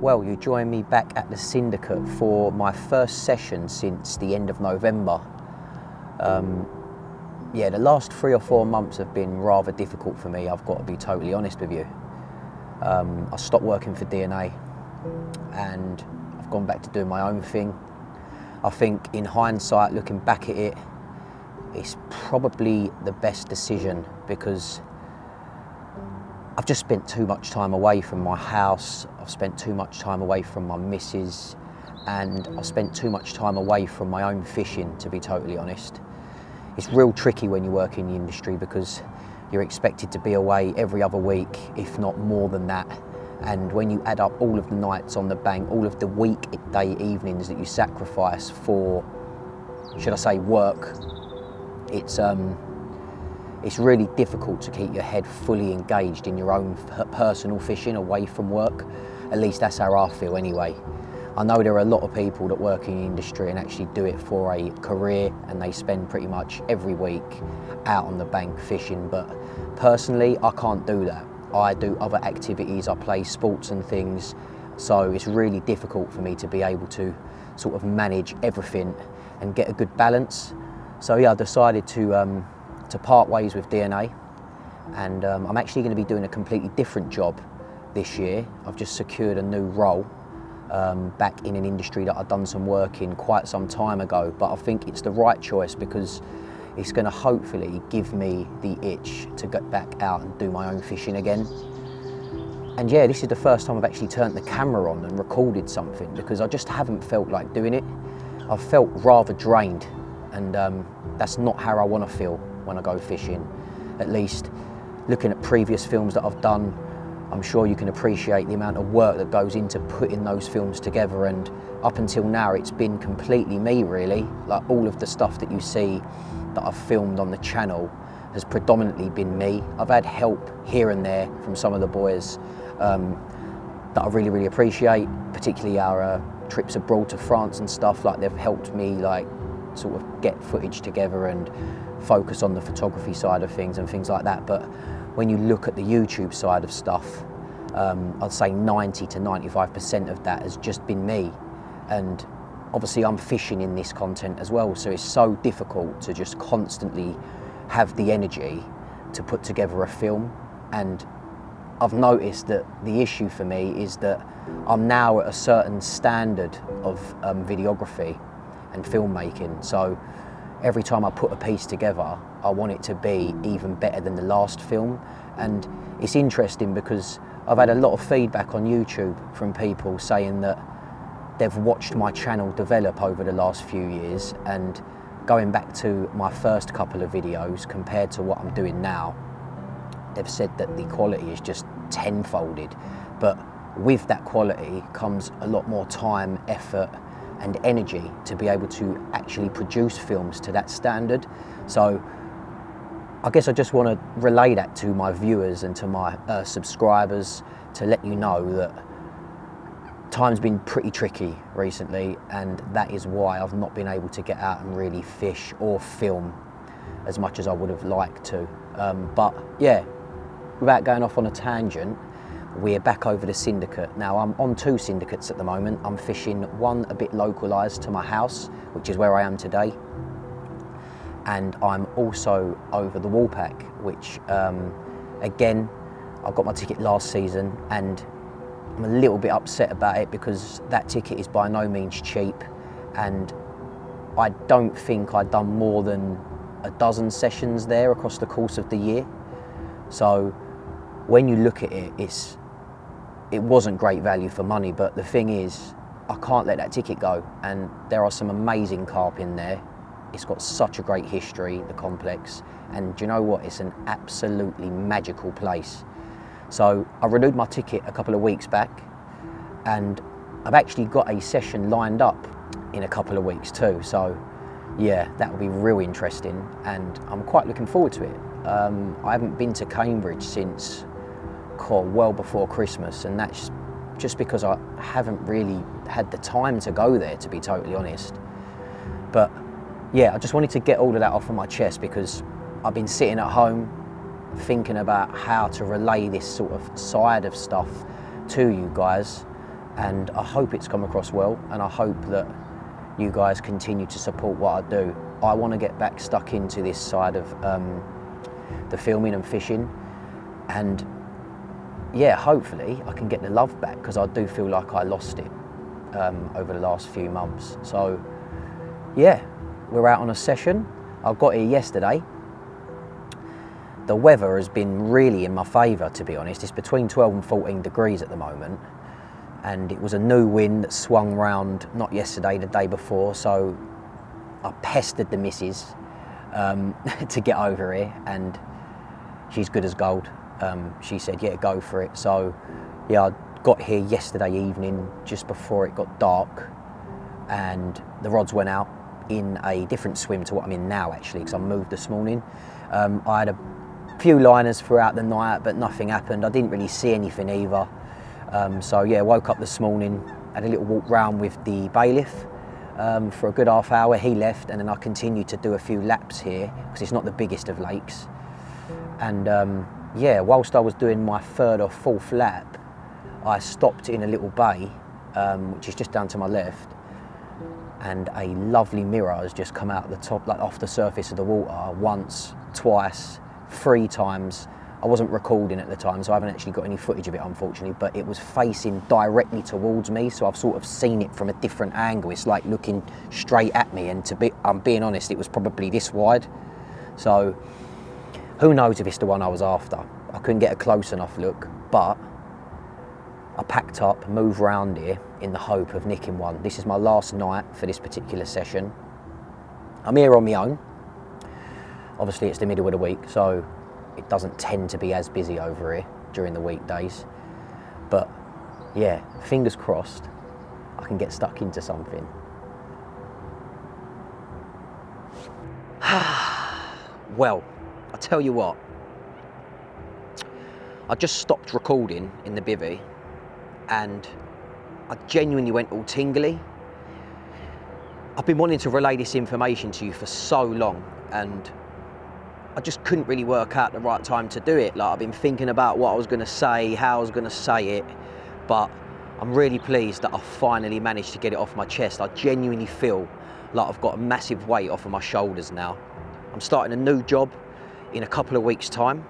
Well, you join me back at the syndicate for my first session since the end of November. Yeah, the last 3 or 4 months have been rather difficult for me, I've got to be totally honest with you. I stopped working for DNA and I've gone back to doing my own thing. I think in hindsight, looking back at it, it's probably the best decision because I've just spent too much time away from my house, I've spent too much time away from my missus, and I've spent too much time away from my own fishing, to be totally honest. It's real tricky when you work in the industry because you're expected to be away every other week, if not more than that. And when you add up all of the nights on the bank, all of the weekday evenings that you sacrifice for, should I say, work, it's really difficult to keep your head fully engaged in your own personal fishing away from work. At least that's how I feel anyway. I know there are a lot of people that work in the industry and actually do it for a career and they spend pretty much every week out on the bank fishing, but personally I can't do that. I do other activities, I play sports and things, so it's really difficult for me to be able to sort of manage everything and get a good balance. So yeah, I decided to part ways with DNA, and I'm actually going to be doing a completely different job this year. I've just secured a new role back in an industry that I've done some work in quite some time ago, but I think it's the right choice because it's going to hopefully give me the itch to get back out and do my own fishing again. And yeah, this is the first time I've actually turned the camera on and recorded something because I just haven't felt like doing it. I've felt rather drained, and that's not how I want to feel when I go fishing. At least looking at previous films that I've done, I'm sure you can appreciate the amount of work that goes into putting those films together, and up until now it's been completely me really. Like all of the stuff that you see that I've filmed on the channel has predominantly been me. I've had help here and there from some of the boys that I really appreciate, particularly our trips abroad to France and stuff. Like they've helped me like sort of get footage together and focus on the photography side of things and things like that. But when you look at the YouTube side of stuff, I'd say 90 to 95% of that has just been me. And obviously I'm fishing in this content as well, so it's so difficult to just constantly have the energy to put together a film. And I've noticed that the issue for me is that I'm now at a certain standard of videography and filmmaking, so every time I put a piece together I want it to be even better than the last film. And it's interesting because I've had a lot of feedback on YouTube from people saying that they've watched my channel develop over the last few years, and going back to my first couple of videos compared to what I'm doing now, they've said that the quality is just tenfolded. But with that quality comes a lot more time, effort and energy to be able to actually produce films to that standard. So I guess I just want to relay that to my viewers and to my subscribers to let you know that time's been pretty tricky recently, and that is why I've not been able to get out and really fish or film as much as I would have liked to. But yeah, without going off on a tangent, we're back over the syndicate. Now I'm on 2 syndicates at the moment. I'm fishing one a bit localised to my house, which is where I am today, and I'm also over the Woolpack, which again, I got my ticket last season and I'm a little bit upset about it because that ticket is by no means cheap, and I don't think I'd done more than a dozen sessions there across the course of the year. So when you look at it, it wasn't great value for money, but the thing is, I can't let that ticket go, and there are some amazing carp in there. It's got such a great history, the complex, and do you know what? It's an absolutely magical place. So I renewed my ticket a couple of weeks back, and I've actually got a session lined up in a couple of weeks too. So yeah, that will be real interesting, and I'm quite looking forward to it. I haven't been to Cambridge since well before Christmas, and that's just because I haven't really had the time to go there, to be totally honest. But yeah, I just wanted to get all of that off of my chest because I've been sitting at home thinking about how to relay this sort of side of stuff to you guys, and I hope it's come across well, and I hope that you guys continue to support what I do. I want to get back stuck into this side of the filming and fishing, and yeah, hopefully I can get the love back, because I do feel like I lost it over the last few months. So yeah, we're out on a session. I got here yesterday. The weather has been really in my favour, to be honest. It's between 12 and 14 degrees at the moment, and it was a new wind that swung round, not yesterday, the day before, so I pestered the missus to get over here, and she's good as gold. She said, yeah, go for it. So yeah, I got here yesterday evening just before it got dark, and the rods went out in a different swim to what I'm in now, actually, because I moved this morning. I had a few liners throughout the night, but nothing happened. I didn't really see anything either. So yeah, woke up this morning, had a little walk round with the bailiff for a good half hour. He left, and then I continued to do a few laps here, because it's not the biggest of lakes. And yeah, whilst I was doing my third or fourth lap, I stopped in a little bay, which is just down to my left, and a lovely mirror has just come out the top, like off the surface of the water, once, twice, 3 times. I wasn't recording at the time, so I haven't actually got any footage of it, unfortunately, but it was facing directly towards me, so I've sort of seen it from a different angle. It's like looking straight at me, and I'm being honest, it was probably this wide. So who knows if it's the one I was after. I couldn't get a close enough look, but I packed up, moved round here in the hope of nicking one. This is my last night for this particular session. I'm here on my own. Obviously it's the middle of the week, so it doesn't tend to be as busy over here during the weekdays. But yeah, fingers crossed, I can get stuck into something. Well, I tell you what, I just stopped recording in the bivvy, and I genuinely went all tingly. I've been wanting to relay this information to you for so long, and I just couldn't really work out the right time to do it. Like, I've been thinking about what I was going to say, how I was going to say it, but I'm really pleased that I finally managed to get it off my chest. I genuinely feel like I've got a massive weight off of my shoulders now. I'm starting a new job in a couple of weeks' time.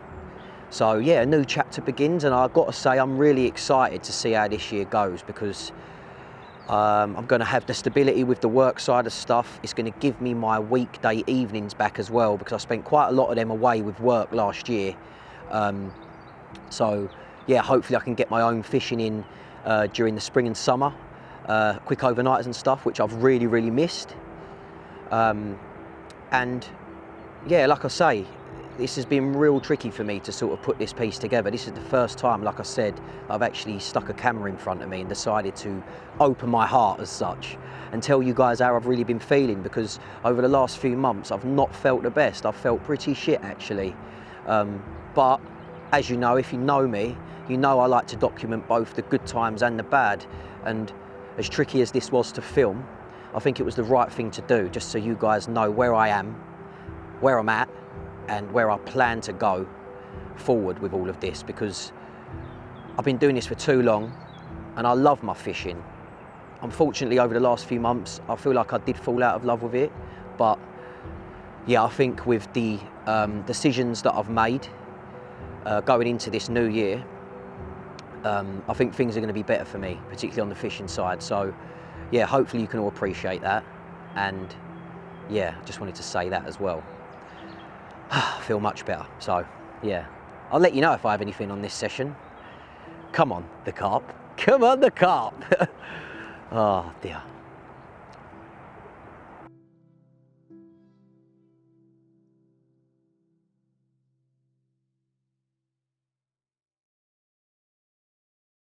So yeah, a new chapter begins, and I've got to say I'm really excited to see how this year goes, because I'm going to have the stability with the work side of stuff. It's going to give me my weekday evenings back as well, because I spent quite a lot of them away with work last year. So yeah, hopefully I can get my own fishing in during the spring and summer, quick overnighters and stuff, which I've really, really missed. And yeah, like I say, this has been real tricky for me to sort of put this piece together. This is the first time, like I said, I've actually stuck a camera in front of me and decided to open my heart as such and tell you guys how I've really been feeling, because over the last few months I've not felt the best. I've felt pretty shit, actually. But as you know, if you know me, you know I like to document both the good times and the bad. And as tricky as this was to film, I think it was the right thing to do, just so you guys know where I am, where I'm at, and where I plan to go forward with all of this, because I've been doing this for too long and I love my fishing. Unfortunately, over the last few months, I feel like I did fall out of love with it. But yeah, I think with the decisions that I've made going into this new year, I think things are going to be better for me, particularly on the fishing side. So yeah, hopefully you can all appreciate that. And yeah, just wanted to say that as well. I feel much better. So yeah, I'll let you know if I have anything on this session. Come on, the carp. Come on, the carp. Oh dear.